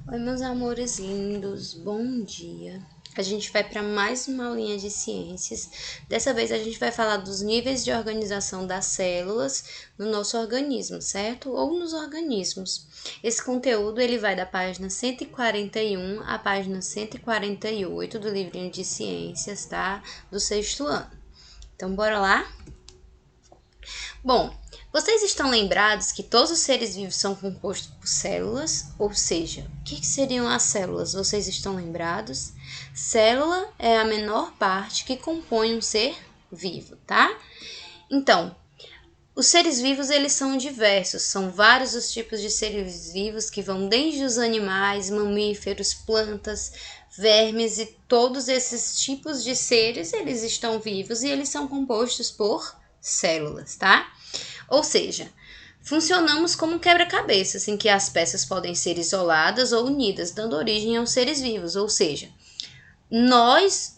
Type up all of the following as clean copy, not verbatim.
Oi, meus amores lindos, bom dia. A gente vai para mais uma aulinha de ciências. Dessa vez a gente vai falar dos níveis de organização das células no nosso organismo, certo? Ou nos organismos. Esse conteúdo ele vai da página 141 à página 148 do livrinho de ciências, tá? Do 6º ano. Então, bora lá? Bom, vocês estão lembrados que todos os seres vivos são compostos por células? Ou seja, o que seriam as células? Vocês estão lembrados? Célula é a menor parte que compõe um ser vivo, tá? Então, os seres vivos eles são diversos, são vários os tipos de seres vivos que vão desde os animais, mamíferos, plantas, vermes e todos esses tipos de seres eles estão vivos e eles são compostos por células, tá? Ou seja, funcionamos como um quebra-cabeças em que as peças podem ser isoladas ou unidas, dando origem aos seres vivos, ou seja, nós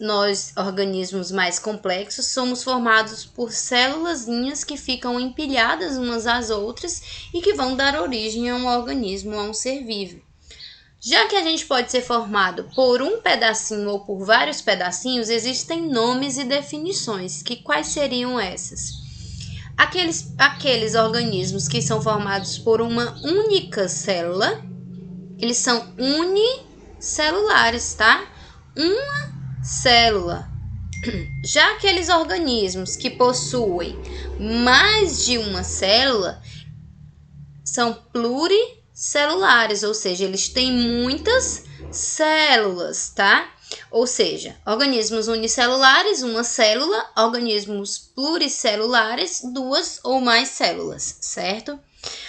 organismos mais complexos, somos formados por célulazinhas que ficam empilhadas umas às outras e que vão dar origem a um organismo, a um ser vivo. Já que a gente pode ser formado por um pedacinho ou por vários pedacinhos, existem nomes e definições, que quais seriam essas? Aqueles organismos que são formados por uma única célula, eles são unicelulares, tá? Uma célula. Já aqueles organismos que possuem mais de uma célula são pluricelulares, ou seja, eles têm muitas células, tá? Ou seja, organismos unicelulares, uma célula, organismos pluricelulares, duas ou mais células, certo?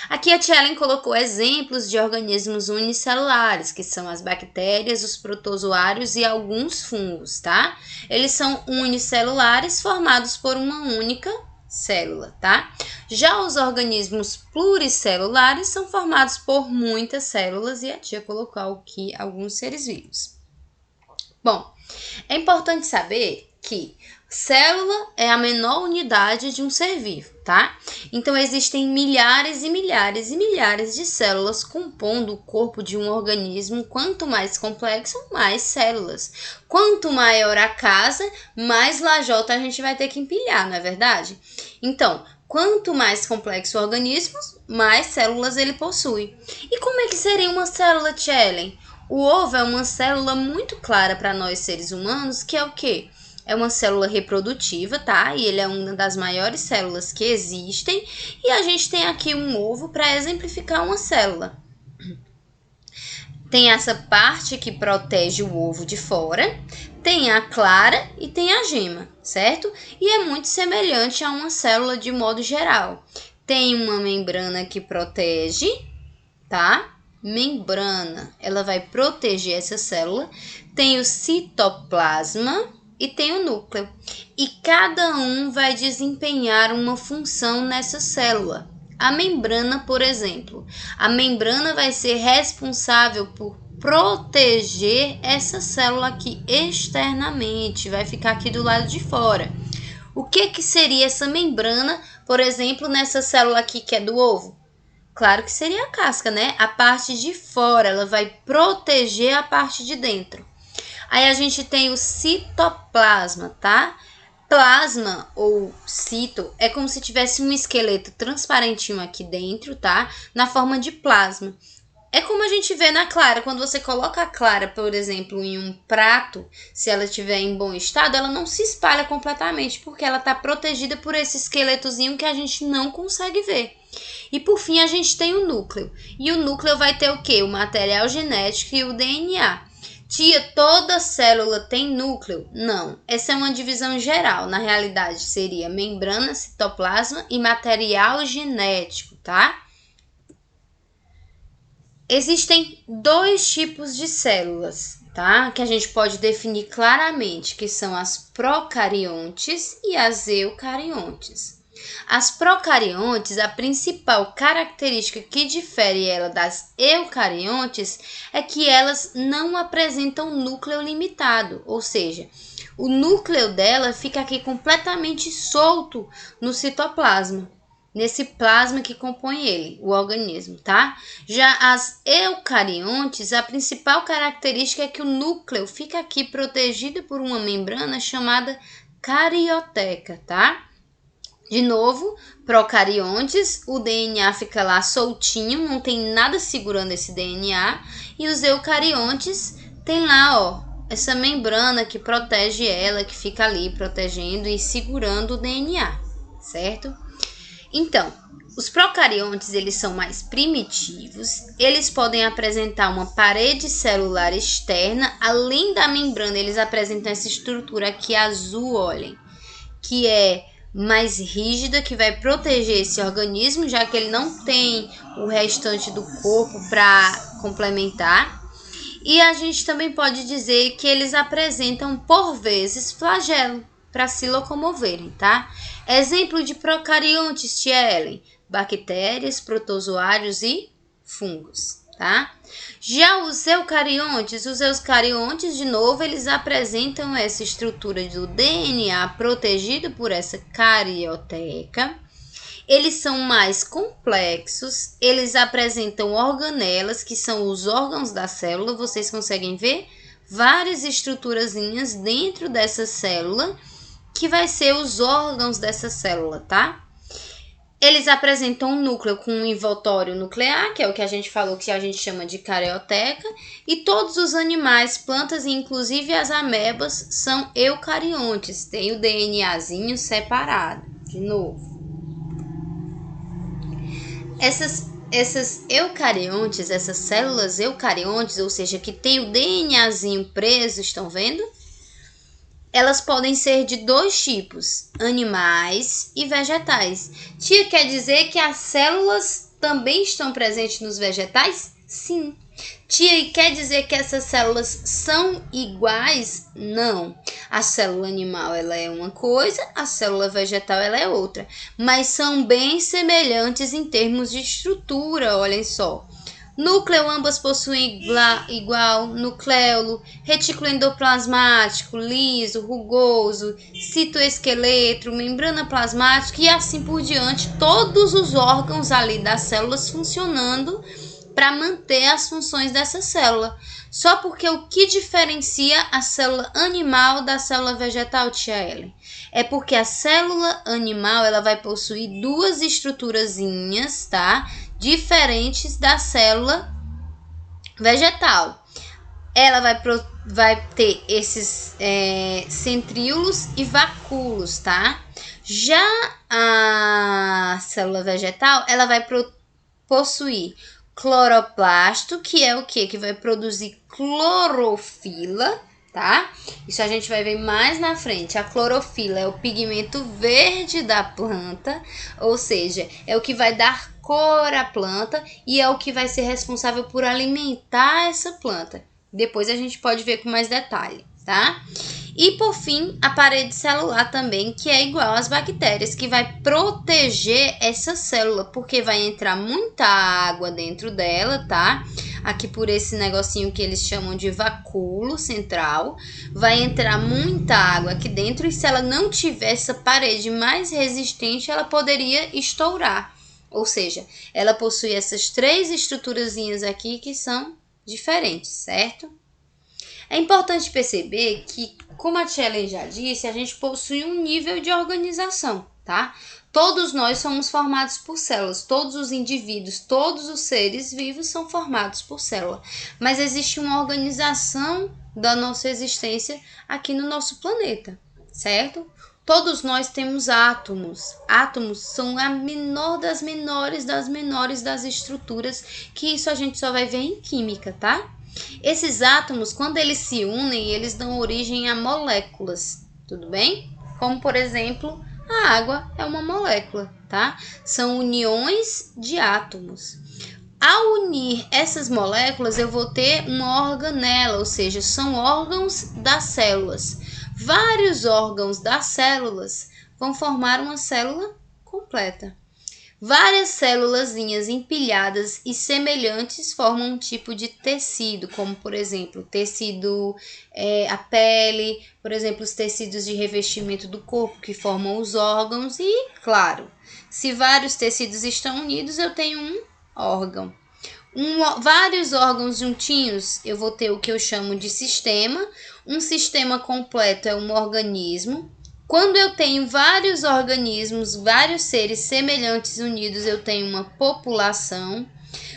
Aqui a Tia Ellen colocou exemplos de organismos unicelulares, que são as bactérias, os protozoários e alguns fungos, tá? Eles são unicelulares, formados por uma única célula, tá? Já os organismos pluricelulares são formados por muitas células e a tia colocou aqui alguns seres vivos. Bom, é importante saber que célula é a menor unidade de um ser vivo, tá? Então, existem milhares e milhares e milhares de células compondo o corpo de um organismo. Quanto mais complexo, mais células. Quanto maior a casa, mais lajota a gente vai ter que empilhar, não é verdade? Então, quanto mais complexo o organismo, mais células ele possui. E como é que seria uma célula, Tia Ellen? O ovo é uma célula muito clara para nós seres humanos, que é o quê? É uma célula reprodutiva, tá? E ele é uma das maiores células que existem. E a gente tem aqui um ovo para exemplificar uma célula. Tem essa parte que protege o ovo de fora, tem a clara e tem a gema, certo? E é muito semelhante a uma célula de modo geral. Tem uma membrana que protege, tá? Membrana, ela vai proteger essa célula. Tem o citoplasma e tem o núcleo. E cada um vai desempenhar uma função nessa célula. A membrana, por exemplo, a membrana vai ser responsável por proteger essa célula aqui externamente, vai ficar aqui do lado de fora. O que seria essa membrana, por exemplo, nessa célula aqui que é do ovo? Claro que seria a casca, né? A parte de fora, ela vai proteger a parte de dentro. Aí a gente tem o citoplasma, tá? Plasma ou cito é como se tivesse um esqueleto transparentinho aqui dentro, tá? Na forma de plasma. É como a gente vê na clara, quando você coloca a clara, por exemplo, em um prato, se ela estiver em bom estado, ela não se espalha completamente, porque ela está protegida por esse esqueletozinho que a gente não consegue ver. E por fim a gente tem o núcleo. E o núcleo vai ter o quê? O material genético e o DNA. Tia, toda célula tem núcleo? Não, essa é uma divisão geral. Na realidade seria membrana, citoplasma e material genético, tá? Existem dois tipos de células, tá? Que a gente pode definir claramente, que são as procariontes e as eucariontes. As procariontes, a principal característica que difere ela das eucariontes é que elas não apresentam núcleo limitado, ou seja, o núcleo dela fica aqui completamente solto no citoplasma. nesse plasma que compõe ele, o organismo, tá? Já as eucariontes, a principal característica é que o núcleo fica aqui protegido por uma membrana chamada carioteca, tá? De novo, procariontes, o DNA fica lá soltinho, não tem nada segurando esse DNA, e os eucariontes tem lá, ó, essa membrana que protege ela, que fica ali protegendo e segurando o DNA, certo? Então, os procariontes, eles são mais primitivos, eles podem apresentar uma parede celular externa, além da membrana, eles apresentam essa estrutura aqui azul, olhem, que é mais rígida, que vai proteger esse organismo, já que ele não tem o restante do corpo para complementar. E a gente também pode dizer que eles apresentam, por vezes, flagelo para se locomoverem, tá? Exemplo de procariontes, tia Ellen: bactérias, protozoários e fungos, tá? Já os eucariontes, de novo, eles apresentam essa estrutura do DNA protegido por essa carioteca. Eles são mais complexos, eles apresentam organelas, que são os órgãos da célula. Vocês conseguem ver várias estruturazinhas dentro dessa célula, que vai ser os órgãos dessa célula, tá? Eles apresentam um núcleo com um envoltório nuclear, que é o que a gente falou que a gente chama de carioteca, e todos os animais, plantas e inclusive as amebas são eucariontes, tem o DNAzinho separado, de novo. Essas eucariontes, essas células eucariontes, ou seja, que tem o DNAzinho preso, estão vendo? Elas podem ser de dois tipos, animais e vegetais. Tia, quer dizer que as células também estão presentes nos vegetais? Sim. Tia, e quer dizer que essas células são iguais? Não. A célula animal ela é uma coisa, a célula vegetal ela é outra. Mas são bem semelhantes em termos de estrutura, olhem só. Núcleo, ambas possuem igual nucleolo, retículo endoplasmático, liso, rugoso, citoesqueleto, membrana plasmática e assim por diante, todos os órgãos ali das células funcionando para manter as funções dessa célula. Só porque o que diferencia a célula animal da célula vegetal, tia Ellen? É porque a célula animal ela vai possuir duas estruturazinhas, tá? Diferentes da célula vegetal. Ela vai ter esses centríolos e vacúolos, tá? Já a célula vegetal, ela vai possuir cloroplasto, que é o quê? Que vai produzir clorofila, tá? Isso a gente vai ver mais na frente. A clorofila é o pigmento verde da planta, ou seja, é o que vai dar cor à planta e é o que vai ser responsável por alimentar essa planta. Depois a gente pode ver com mais detalhe, tá? E por fim, a parede celular também, que é igual às bactérias, que vai proteger essa célula, porque vai entrar muita água dentro dela, tá? Aqui por esse negocinho que eles chamam de vacúolo central, vai entrar muita água aqui dentro e se ela não tiver essa parede mais resistente, ela poderia estourar. Ou seja, ela possui essas três estruturazinhas aqui que são diferentes, certo? É importante perceber que, como a tia Ellen já disse, a gente possui um nível de organização, tá? Todos nós somos formados por células, todos os indivíduos, todos os seres vivos são formados por célula. Mas existe uma organização da nossa existência aqui no nosso planeta, certo? Todos nós temos átomos. Átomos são a menor das menores das estruturas, que isso a gente só vai ver em química, tá? Esses átomos, quando eles se unem, eles dão origem a moléculas, tudo bem? Como, por exemplo, a água é uma molécula, tá? São uniões de átomos. Ao unir essas moléculas, eu vou ter uma organela, ou seja, são órgãos das células. Vários órgãos das células vão formar uma célula completa. Várias célulazinhas empilhadas e semelhantes formam um tipo de tecido, como por exemplo, tecido, a pele, por exemplo, os tecidos de revestimento do corpo que formam os órgãos e, claro, se vários tecidos estão unidos, eu tenho um órgão. Vários órgãos juntinhos, eu vou ter o que eu chamo de sistema. Um sistema completo é um organismo. Quando eu tenho vários organismos, vários seres semelhantes unidos, eu tenho uma população.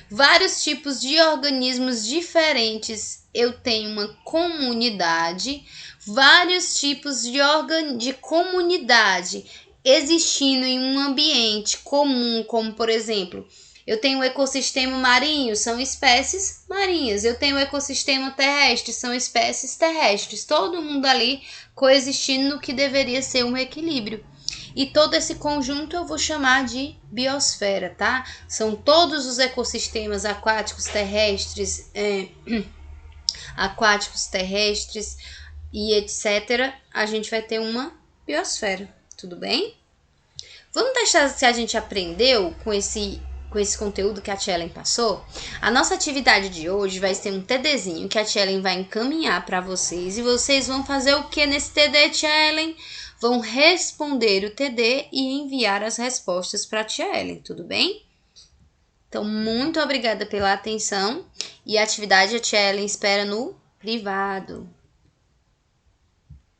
Vários tipos de organismos diferentes, eu tenho uma comunidade. Vários tipos de comunidade existindo em um ambiente comum, como por exemplo, eu tenho um ecossistema marinho, são espécies marinhas. Eu tenho um ecossistema terrestre, são espécies terrestres. Todo mundo ali coexistindo no que deveria ser um equilíbrio. E todo esse conjunto eu vou chamar de biosfera, tá? São todos os ecossistemas aquáticos terrestres, e etc. A gente vai ter uma biosfera, tudo bem? Vamos deixar se a gente aprendeu com esse conteúdo que a Tia Ellen passou. A nossa atividade de hoje vai ser um TDzinho que a Tia Ellen vai encaminhar para vocês. E vocês vão fazer o que nesse TD, Tia Ellen? Vão responder o TD e enviar as respostas para a Tia Ellen, tudo bem? Então, muito obrigada pela atenção. E a atividade a Tia Ellen espera no privado.